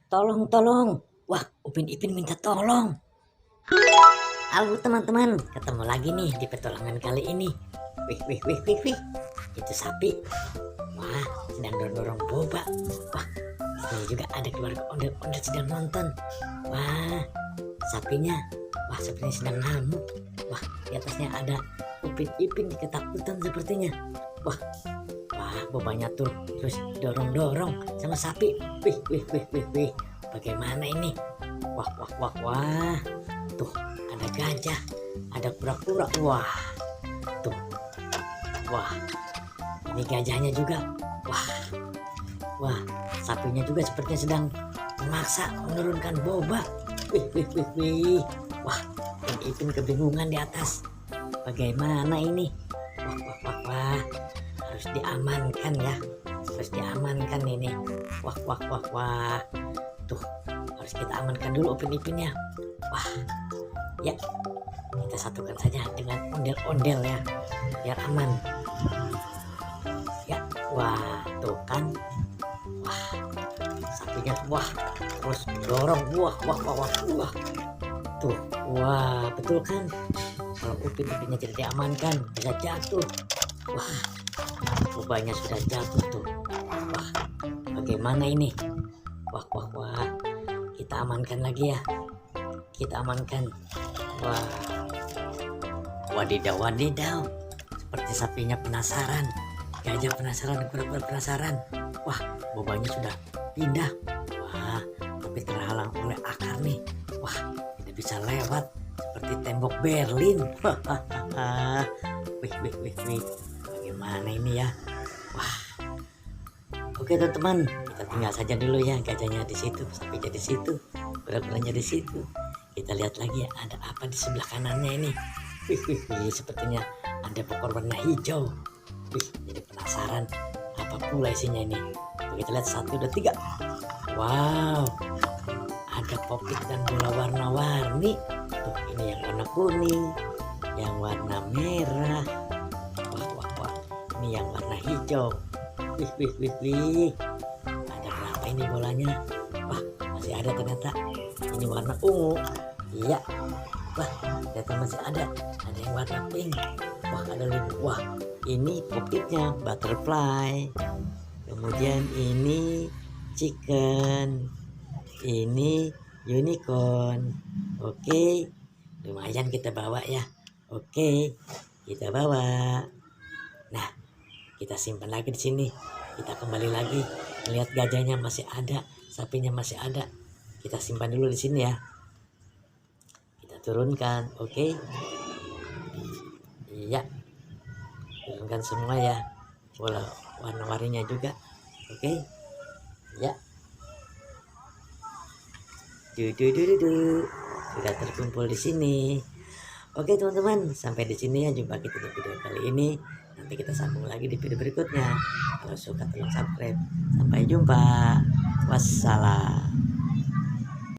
Tolong, tolong. Wah, Upin Ipin minta tolong. Halo teman-teman, ketemu lagi nih di petualangan kali ini. Wih. Itu sapi. Wah, sedang dorong-dorong boba. Wah, ini juga ada keluarga ondel-ondel sedang nonton. Wah, sapinya. Wah, sepertinya sedang ngamuk. Wah, di atasnya ada Upin Ipin ketakutan sepertinya. Wah, bobanya tuh terus dorong-dorong sama sapi. Wih. Bagaimana ini? Wah. Tuh, ada gajah, ada kura-kura. Tuh. Wah. Ini gajahnya juga. Wah. Sapinya juga sepertinya sedang memaksa menurunkan boba. Wih. Wah, Ipin kebingungan di atas. Bagaimana ini? Wah. Harus diamankan ya. Harus diamankan ini. Wah. Tuh, harus kita amankan dulu Upin Ipinnya. Wah, ya, kita satukan saja dengan ondel-ondel ya, biar aman. Ya, wah, tuh kan. Wah, sapinya terus dorong. Wah. Tuh, wah, betul kan? Kalau Upin Ipinnya tidak diamankan, bisa jatuh. Wah, bobanya sudah jatuh tuh. Wah, bagaimana ini? Wah. Kita amankan lagi ya. Kita amankan. Wah. Wadidaw. Seperti sapinya penasaran. Gajah penasaran, kura-kura penasaran. Wah, bobanya sudah pindah. Wah, tapi terhalang oleh akar nih. Wah, tidak bisa lewat seperti tembok Berlin. Wih. Bagaimana ini ya? Wah. Oke teman-teman, kita tinggal saja dulu ya, gajahnya di situ, sapinya di situ, kura-kuranya di situ. Kita lihat lagi ya, ada apa di sebelah kanannya ini. Wih, sepertinya ada pokok warna hijau. Wih, jadi penasaran apa pula isinya ini. Kita lihat 1, 2, 3. Wow, ada popit dan bola warna-warni. Tuh, ini yang warna kuning, yang warna merah. Wah, ini yang warna hijau. Wih. Ada berapa ini bolanya? Wah, masih ada ternyata. Ini warna ungu. Iya. Wah, ternyata masih ada. Ada yang warna pink. Wah, ada lagi. Wah, ini popitnya butterfly. Kemudian ini chicken. Ini unicorn. Oke. Lumayan kita bawa ya. Oke. Kita bawa. Nah, kita simpan lagi di sini. Kita kembali lagi melihat gajahnya masih ada, sapinya masih ada. Kita simpan dulu di sini ya. Kita turunkan, oke? Iya, turunkan semua ya. Bola warna-warninya juga, oke? Ya. Sudah terkumpul di sini. Oke teman-teman, sampai di sini ya jumpa kita di video kali ini. Nanti kita sambung lagi di video berikutnya. Kalau suka tolong subscribe. Sampai jumpa. Wassalam.